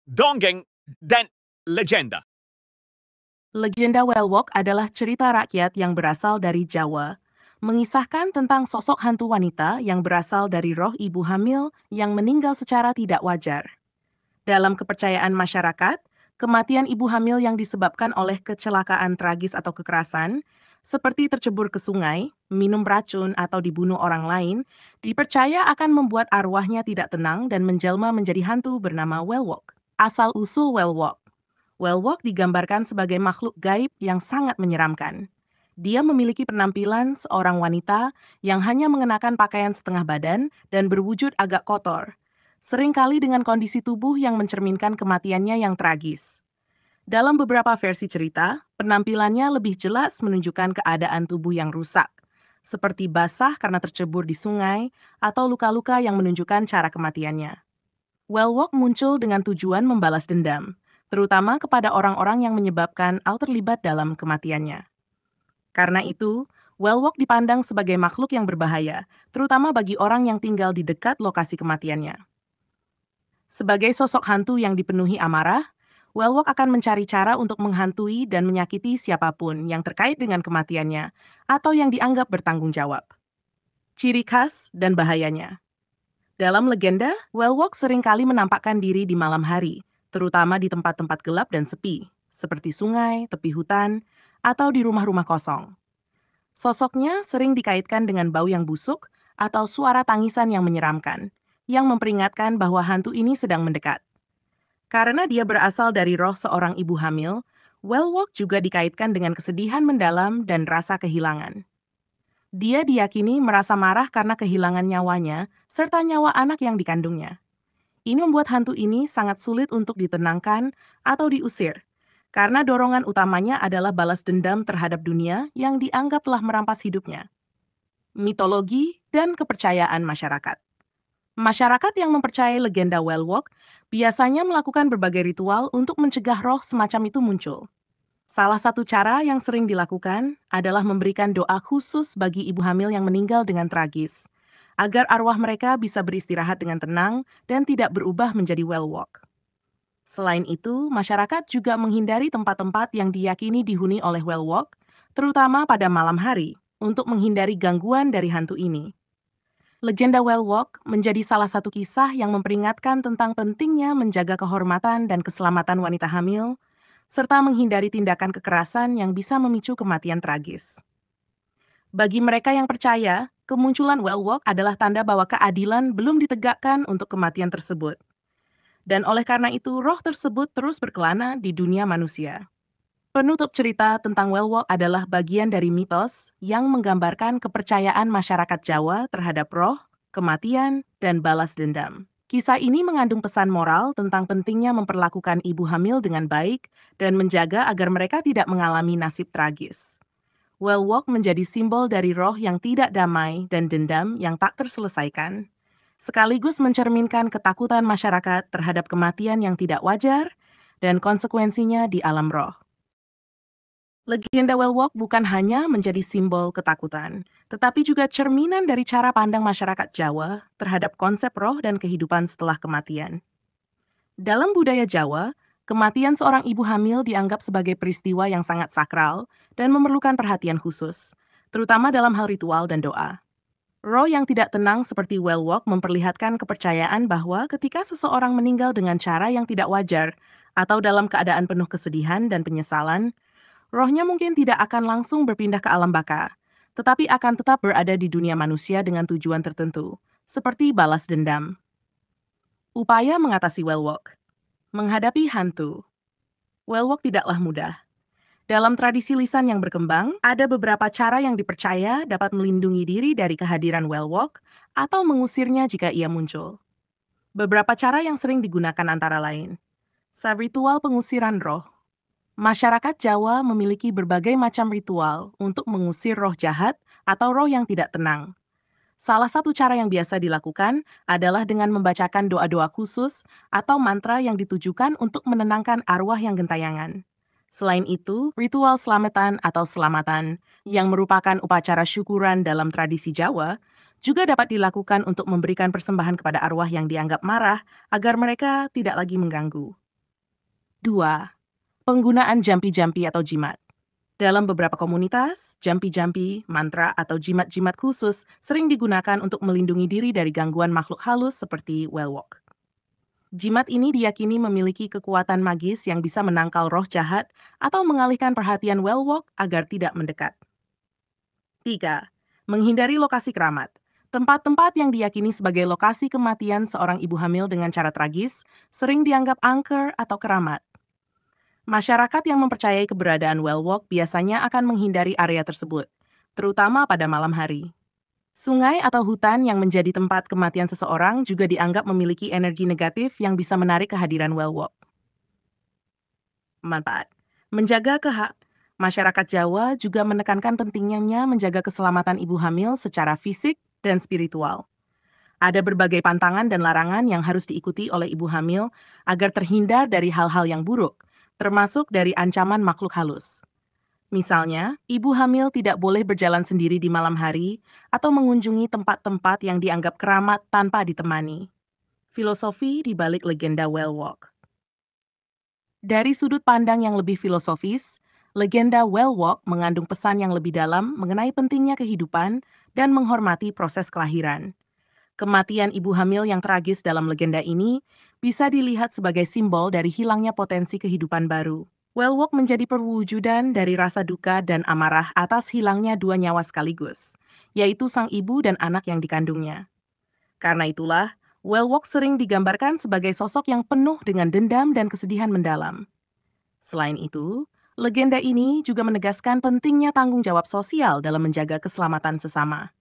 dongeng, dan legenda. Legenda Wellwalk adalah cerita rakyat yang berasal dari Jawa, mengisahkan tentang sosok hantu wanita yang berasal dari roh ibu hamil yang meninggal secara tidak wajar. Dalam kepercayaan masyarakat, kematian ibu hamil yang disebabkan oleh kecelakaan tragis atau kekerasan, seperti tercebur ke sungai, minum racun, atau dibunuh orang lain, dipercaya akan membuat arwahnya tidak tenang dan menjelma menjadi hantu bernama Wellwalk. Asal-usul Wellwalk. Wellwalk digambarkan sebagai makhluk gaib yang sangat menyeramkan. Dia memiliki penampilan seorang wanita yang hanya mengenakan pakaian setengah badan dan berwujud agak kotor, seringkali dengan kondisi tubuh yang mencerminkan kematiannya yang tragis. Dalam beberapa versi cerita, penampilannya lebih jelas menunjukkan keadaan tubuh yang rusak, seperti basah karena tercebur di sungai atau luka-luka yang menunjukkan cara kematiannya. Wellwalk muncul dengan tujuan membalas dendam, terutama kepada orang-orang yang menyebabkan atau terlibat dalam kematiannya. Karena itu, Wellwalk dipandang sebagai makhluk yang berbahaya, terutama bagi orang yang tinggal di dekat lokasi kematiannya. Sebagai sosok hantu yang dipenuhi amarah, Wellwalk akan mencari cara untuk menghantui dan menyakiti siapapun yang terkait dengan kematiannya atau yang dianggap bertanggung jawab. Ciri khas dan bahayanya. Dalam legenda, Wellwalk seringkali menampakkan diri di malam hari, terutama di tempat-tempat gelap dan sepi, seperti sungai, tepi hutan, atau di rumah-rumah kosong. Sosoknya sering dikaitkan dengan bau yang busuk atau suara tangisan yang menyeramkan, yang memperingatkan bahwa hantu ini sedang mendekat. Karena dia berasal dari roh seorang ibu hamil, Wellwalk juga dikaitkan dengan kesedihan mendalam dan rasa kehilangan. Dia diyakini merasa marah karena kehilangan nyawanya serta nyawa anak yang dikandungnya. Ini membuat hantu ini sangat sulit untuk ditenangkan atau diusir, karena dorongan utamanya adalah balas dendam terhadap dunia yang dianggap telah merampas hidupnya. Mitologi dan kepercayaan masyarakat. Masyarakat yang mempercayai legenda Wellwalk biasanya melakukan berbagai ritual untuk mencegah roh semacam itu muncul. Salah satu cara yang sering dilakukan adalah memberikan doa khusus bagi ibu hamil yang meninggal dengan tragis, agar arwah mereka bisa beristirahat dengan tenang dan tidak berubah menjadi Wellwalk. Selain itu, masyarakat juga menghindari tempat-tempat yang diyakini dihuni oleh Wellwalk, terutama pada malam hari, untuk menghindari gangguan dari hantu ini. Legenda Wellwalk menjadi salah satu kisah yang memperingatkan tentang pentingnya menjaga kehormatan dan keselamatan wanita hamil, serta menghindari tindakan kekerasan yang bisa memicu kematian tragis. Bagi mereka yang percaya, kemunculan Wellwalk adalah tanda bahwa keadilan belum ditegakkan untuk kematian tersebut. Dan oleh karena itu, roh tersebut terus berkelana di dunia manusia. Penutup cerita tentang Wellwalk adalah bagian dari mitos yang menggambarkan kepercayaan masyarakat Jawa terhadap roh, kematian, dan balas dendam. Kisah ini mengandung pesan moral tentang pentingnya memperlakukan ibu hamil dengan baik dan menjaga agar mereka tidak mengalami nasib tragis. Wellwalk menjadi simbol dari roh yang tidak damai dan dendam yang tak terselesaikan, sekaligus mencerminkan ketakutan masyarakat terhadap kematian yang tidak wajar dan konsekuensinya di alam roh. Legenda Wellwalk bukan hanya menjadi simbol ketakutan, tetapi juga cerminan dari cara pandang masyarakat Jawa terhadap konsep roh dan kehidupan setelah kematian. Dalam budaya Jawa, kematian seorang ibu hamil dianggap sebagai peristiwa yang sangat sakral dan memerlukan perhatian khusus, terutama dalam hal ritual dan doa. Roh yang tidak tenang seperti Wellwalk memperlihatkan kepercayaan bahwa ketika seseorang meninggal dengan cara yang tidak wajar atau dalam keadaan penuh kesedihan dan penyesalan, rohnya mungkin tidak akan langsung berpindah ke alam baka, tetapi akan tetap berada di dunia manusia dengan tujuan tertentu, seperti balas dendam. Upaya mengatasi Wellwalk. Menghadapi hantu. Wellwalk tidaklah mudah. Dalam tradisi lisan yang berkembang, ada beberapa cara yang dipercaya dapat melindungi diri dari kehadiran Wellwalk atau mengusirnya jika ia muncul. Beberapa cara yang sering digunakan antara lain. Ritual pengusiran roh. Masyarakat Jawa memiliki berbagai macam ritual untuk mengusir roh jahat atau roh yang tidak tenang. Salah satu cara yang biasa dilakukan adalah dengan membacakan doa-doa khusus atau mantra yang ditujukan untuk menenangkan arwah yang gentayangan. Selain itu, ritual selamatan atau selamatan, yang merupakan upacara syukuran dalam tradisi Jawa, juga dapat dilakukan untuk memberikan persembahan kepada arwah yang dianggap marah agar mereka tidak lagi mengganggu. 2. Penggunaan jampi-jampi atau jimat. Dalam beberapa komunitas, jampi-jampi, mantra, atau jimat-jimat khusus sering digunakan untuk melindungi diri dari gangguan makhluk halus seperti Wellwalk. Jimat ini diyakini memiliki kekuatan magis yang bisa menangkal roh jahat atau mengalihkan perhatian Wellwalk agar tidak mendekat. 3. Menghindari lokasi keramat. Tempat-tempat yang diyakini sebagai lokasi kematian seorang ibu hamil dengan cara tragis sering dianggap angker atau keramat. Masyarakat yang mempercayai keberadaan Wellwalk biasanya akan menghindari area tersebut, terutama pada malam hari. Sungai atau hutan yang menjadi tempat kematian seseorang juga dianggap memiliki energi negatif yang bisa menarik kehadiran Wellwalk. 4. Menjaga Masyarakat Jawa juga menekankan pentingnya menjaga keselamatan ibu hamil secara fisik dan spiritual. Ada berbagai pantangan dan larangan yang harus diikuti oleh ibu hamil agar terhindar dari hal-hal yang buruk, termasuk dari ancaman makhluk halus. Misalnya, ibu hamil tidak boleh berjalan sendiri di malam hari atau mengunjungi tempat-tempat yang dianggap keramat tanpa ditemani. Filosofi di balik legenda Wellwalk. Dari sudut pandang yang lebih filosofis, legenda Wellwalk mengandung pesan yang lebih dalam mengenai pentingnya kehidupan dan menghormati proses kelahiran. Kematian ibu hamil yang tragis dalam legenda ini bisa dilihat sebagai simbol dari hilangnya potensi kehidupan baru. Wellwalk menjadi perwujudan dari rasa duka dan amarah atas hilangnya dua nyawa sekaligus, yaitu sang ibu dan anak yang dikandungnya. Karena itulah, Wellwalk sering digambarkan sebagai sosok yang penuh dengan dendam dan kesedihan mendalam. Selain itu, legenda ini juga menegaskan pentingnya tanggung jawab sosial dalam menjaga keselamatan sesama.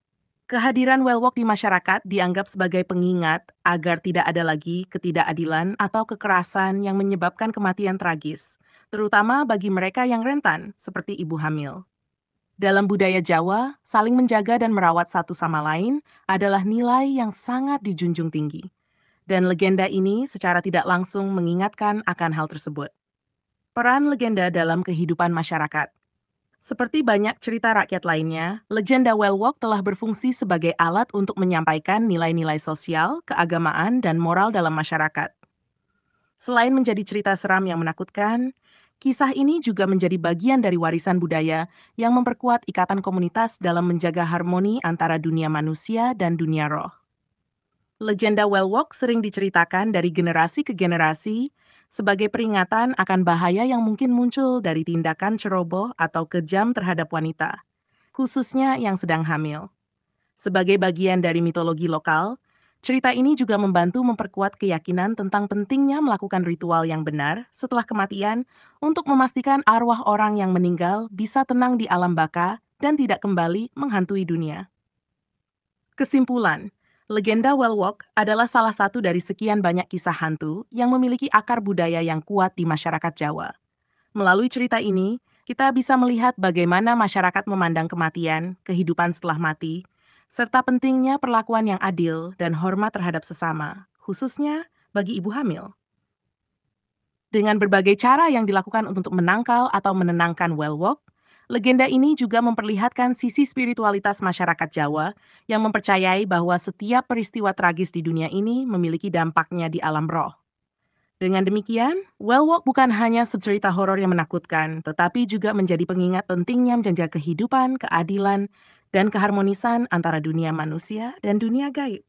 Kehadiran Wellwalk di masyarakat dianggap sebagai pengingat agar tidak ada lagi ketidakadilan atau kekerasan yang menyebabkan kematian tragis, terutama bagi mereka yang rentan, seperti ibu hamil. Dalam budaya Jawa, saling menjaga dan merawat satu sama lain adalah nilai yang sangat dijunjung tinggi. Dan legenda ini secara tidak langsung mengingatkan akan hal tersebut. Peran legenda dalam kehidupan masyarakat. Seperti banyak cerita rakyat lainnya, legenda Wellwalk telah berfungsi sebagai alat untuk menyampaikan nilai-nilai sosial, keagamaan, dan moral dalam masyarakat. Selain menjadi cerita seram yang menakutkan, kisah ini juga menjadi bagian dari warisan budaya yang memperkuat ikatan komunitas dalam menjaga harmoni antara dunia manusia dan dunia roh. Legenda Wellwalk sering diceritakan dari generasi ke generasi sebagai peringatan akan bahaya yang mungkin muncul dari tindakan ceroboh atau kejam terhadap wanita, khususnya yang sedang hamil. Sebagai bagian dari mitologi lokal, cerita ini juga membantu memperkuat keyakinan tentang pentingnya melakukan ritual yang benar setelah kematian untuk memastikan arwah orang yang meninggal bisa tenang di alam baka dan tidak kembali menghantui dunia. Kesimpulan, legenda Wellwalk adalah salah satu dari sekian banyak kisah hantu yang memiliki akar budaya yang kuat di masyarakat Jawa. Melalui cerita ini, kita bisa melihat bagaimana masyarakat memandang kematian, kehidupan setelah mati, serta pentingnya perlakuan yang adil dan hormat terhadap sesama, khususnya bagi ibu hamil. Dengan berbagai cara yang dilakukan untuk menangkal atau menenangkan Wellwalk, legenda ini juga memperlihatkan sisi spiritualitas masyarakat Jawa yang mempercayai bahwa setiap peristiwa tragis di dunia ini memiliki dampaknya di alam roh. Dengan demikian, Wellwalk bukan hanya cerita horor yang menakutkan, tetapi juga menjadi pengingat pentingnya menjaga kehidupan, keadilan, dan keharmonisan antara dunia manusia dan dunia gaib.